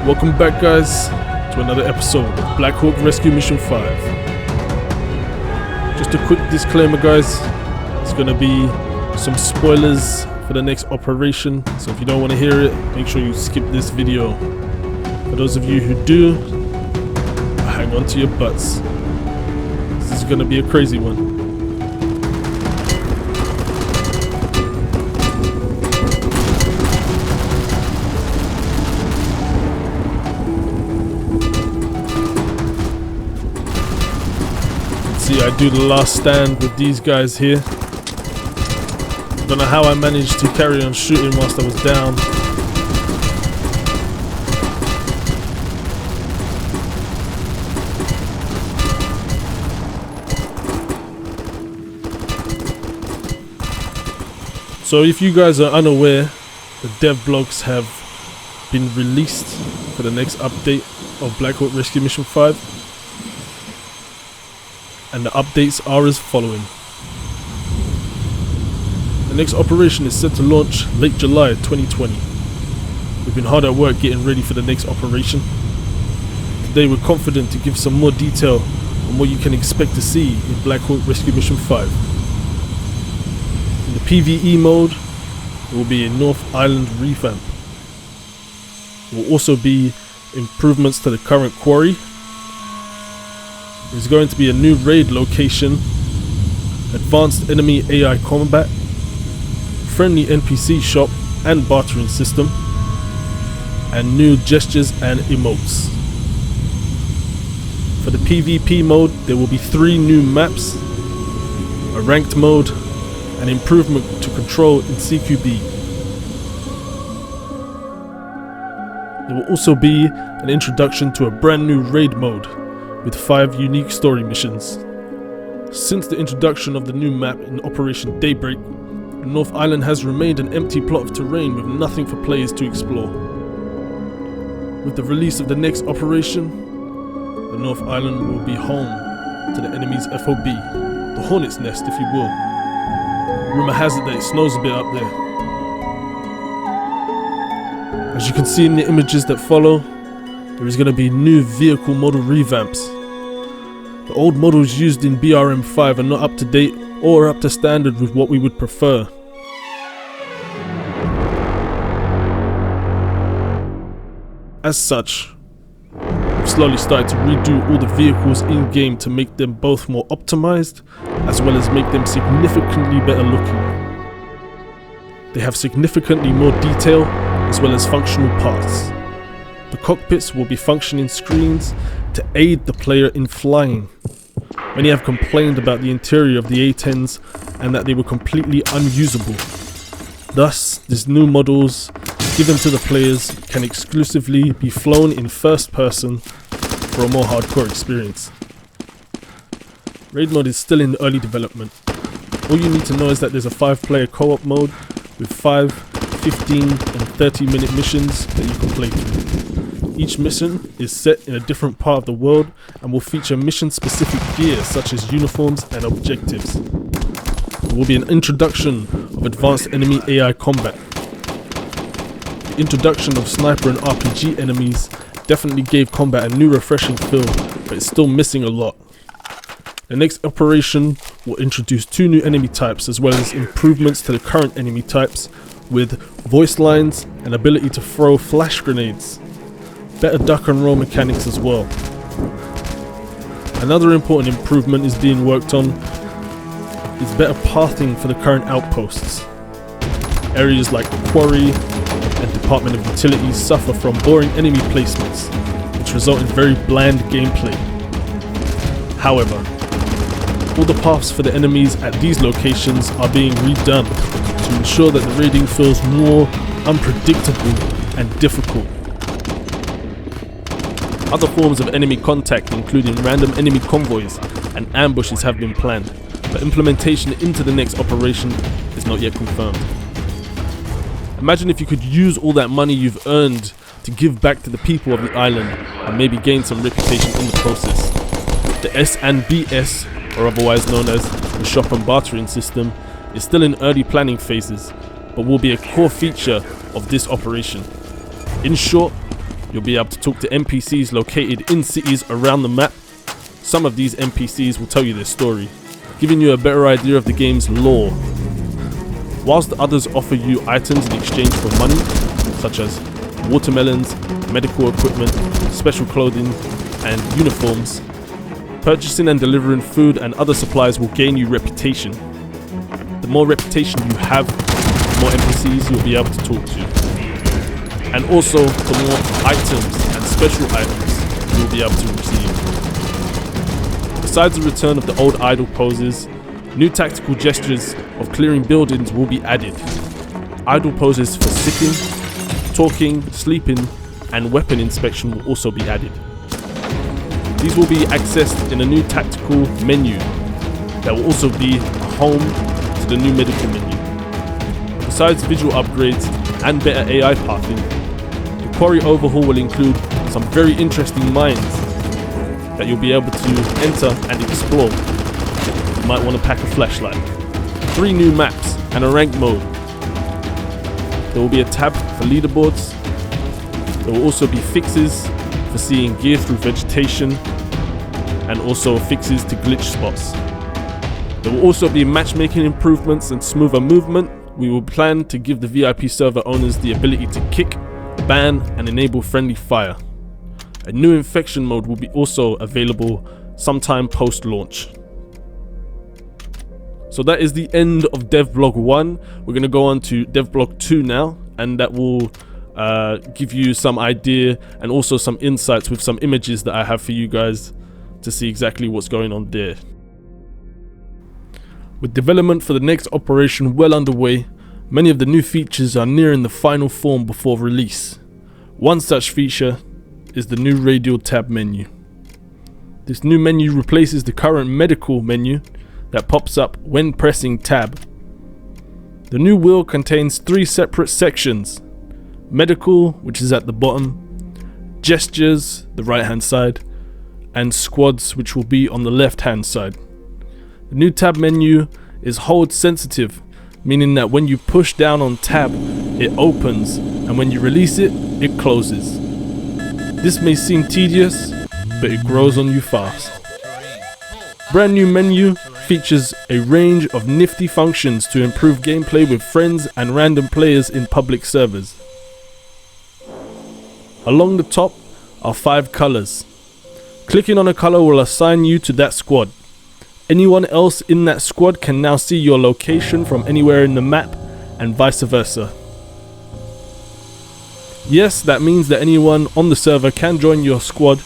Welcome back, guys, to another episode of Blackhawk Rescue Mission 5. Just a quick disclaimer, guys, it's going to be some spoilers for the next operation, so if you don't want to hear it, make sure you skip this video. For those of you who do, hang on to your butts. This is going to be a crazy one. See, I do the last stand with these guys here. Don't know how I managed to carry on shooting whilst I was down. So if you guys are unaware, the dev blogs have been released for the next update of Blackhawk Rescue Mission 5. And the updates are as following. The next operation is set to launch late July 2020. We've been hard at work getting ready for the next operation. Today we're confident to give some more detail on what you can expect to see in Blackhawk Rescue Mission 5. In the PvE mode, there will be a North Island revamp. There will also be improvements to the current quarry. There's going to be a new raid location, advanced enemy AI combat, friendly NPC shop and bartering system, and new gestures and emotes. For the PvP mode, there will be 3 new maps, a ranked mode, and improvement to control in CQB. There will also be an introduction to a brand new raid mode with 5 unique story missions. Since the introduction of the new map in Operation Daybreak, the North Island has remained an empty plot of terrain with nothing for players to explore. With the release of the next operation, the North Island will be home to the enemy's FOB, the Hornet's Nest if you will. Rumour has it that it snows a bit up there. As you can see in the images that follow, there is going to be new vehicle model revamps. The old models used in BRM5 are not up to date or up to standard with what we would prefer. As such, we've slowly started to redo all the vehicles in game to make them both more optimized as well as make them significantly better looking. They have significantly more detail as well as functional parts. The cockpits will be functioning screens to aid the player in flying. Many have complained about the interior of the A-10s and that they were completely unusable. Thus, these new models given to the players can exclusively be flown in first person for a more hardcore experience. Raid mode is still in early development. All you need to know is that there's a 5-player co-op mode with 5, 15 and 30-minute missions that you can play through. Each mission is set in a different part of the world and will feature mission-specific gear such as uniforms and objectives. There will be an introduction of advanced enemy AI combat. The introduction of sniper and RPG enemies definitely gave combat a new refreshing feel, but it's still missing a lot. The next operation will introduce 2 new enemy types as well as improvements to the current enemy types with voice lines and ability to throw flash grenades. Better duck and roll mechanics as well. Another important improvement is being worked on is better pathing for the current outposts. Areas like the quarry and Department of Utilities suffer from boring enemy placements, which result in very bland gameplay. However, all the paths for the enemies at these locations are being redone to ensure that the raiding feels more unpredictable and difficult. Other forms of enemy contact, including random enemy convoys and ambushes, have been planned, but implementation into the next operation is not yet confirmed. Imagine if you could use all that money you've earned to give back to the people of the island and maybe gain some reputation in the process. The S&BS, or otherwise known as the shop and bartering system, is still in early planning phases, but will be a core feature of this operation. In short, you'll be able to talk to NPCs located in cities around the map. Some of these NPCs will tell you their story, giving you a better idea of the game's lore, whilst the others offer you items in exchange for money, such as watermelons, medical equipment, special clothing, and uniforms. Purchasing and delivering food and other supplies will gain you reputation. The more reputation you have, the more NPCs you'll be able to talk to. And also, the more items and special items you'll be able to receive. Besides the return of the old idle poses, new tactical gestures of clearing buildings will be added. Idle poses for sitting, talking, sleeping, and weapon inspection will also be added. These will be accessed in a new tactical menu that will also be home to the new medical menu. Besides visual upgrades and better AI pathing, the quarry overhaul will include some very interesting mines that you'll be able to enter and explore. You might want to pack a flashlight. 3 new maps and a rank mode. There will be a tab for leaderboards. There will also be fixes for seeing gear through vegetation, and also fixes to glitch spots. There will also be matchmaking improvements and smoother movement. We will plan to give the VIP server owners the ability to kick, ban, and enable friendly fire. A new infection mode will be also available sometime post-launch. So that is the end of devblog 1. We're going to go on to devblog 2 now, and that will give you some idea and also some insights with some images that I have for you guys to see exactly what's going on there. With development for the next operation well underway, many of the new features are nearing the final form before release. One such feature is the new radial tab menu. This new menu replaces the current medical menu that pops up when pressing tab. The new wheel contains 3 separate sections: medical, which is at the bottom, gestures, the right hand side, and squads, which will be on the left hand side. The new tab menu is hold sensitive, meaning that when you push down on tab, it opens, and when you release it, it closes. This may seem tedious, but it grows on you fast. Brand new menu features a range of nifty functions to improve gameplay with friends and random players in public servers. Along the top are 5 colors. Clicking on a color will assign you to that squad. Anyone else in that squad can now see your location from anywhere in the map, and vice versa. Yes, that means that anyone on the server can join your squad.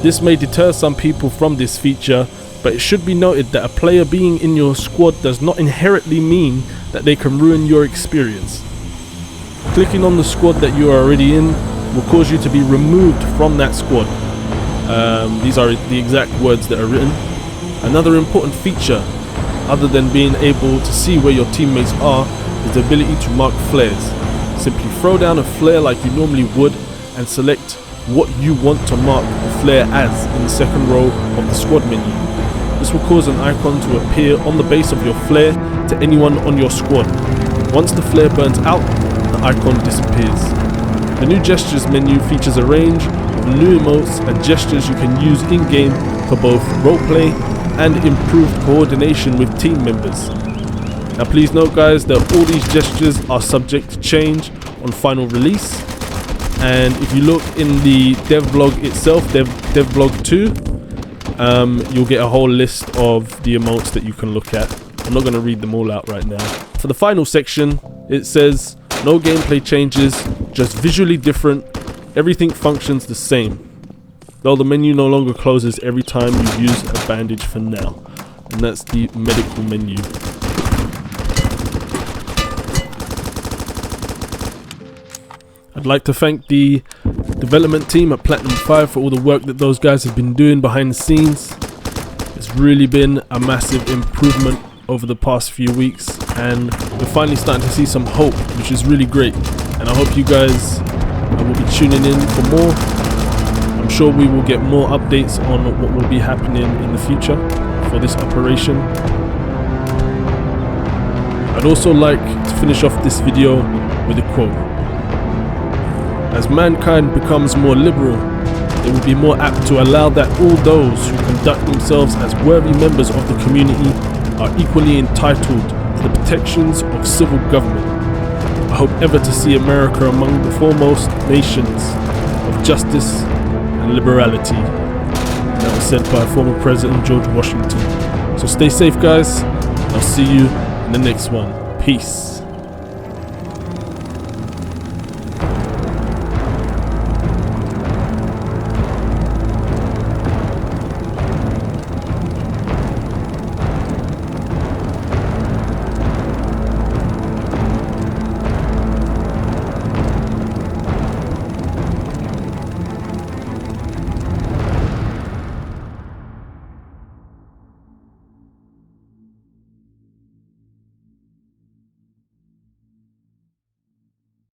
This may deter some people from this feature, but it should be noted that a player being in your squad does not inherently mean that they can ruin your experience. Clicking on the squad that you are already in will cause you to be removed from that squad. These are the exact words that are written. Another important feature, other than being able to see where your teammates are, is the ability to mark flares. Simply throw down a flare like you normally would and select what you want to mark the flare as in the second row of the squad menu. This will cause an icon to appear on the base of your flare to anyone on your squad. Once the flare burns out, the icon disappears. The new gestures menu features a range of new emotes and gestures you can use in-game for both roleplay and improved coordination with team members. Now please note guys that all these gestures are subject to change on final release, and if you look in the devblog itself, devblog 2, you'll get a whole list of the emotes that you can look at. I'm not going to read them all out right now. For the final section, it says no gameplay changes, just visually different, everything functions the same, though the menu no longer closes every time you use a bandage for now, and that's the medical menu. like to thank the development team at Platinum 5 for all the work that those guys have been doing behind the scenes. It's really been a massive improvement over the past few weeks, and we're finally starting to see some hope, which is really great. And I hope you guys will be tuning in for more. I'm sure we will get more updates on what will be happening in the future for this operation. I'd also like to finish off this video with a quote. As mankind becomes more liberal, it will be more apt to allow that all those who conduct themselves as worthy members of the community are equally entitled to the protections of civil government. I hope ever to see America among the foremost nations of justice and liberality. And that was said by former President George Washington. So stay safe, guys. I'll see you in the next one. Peace.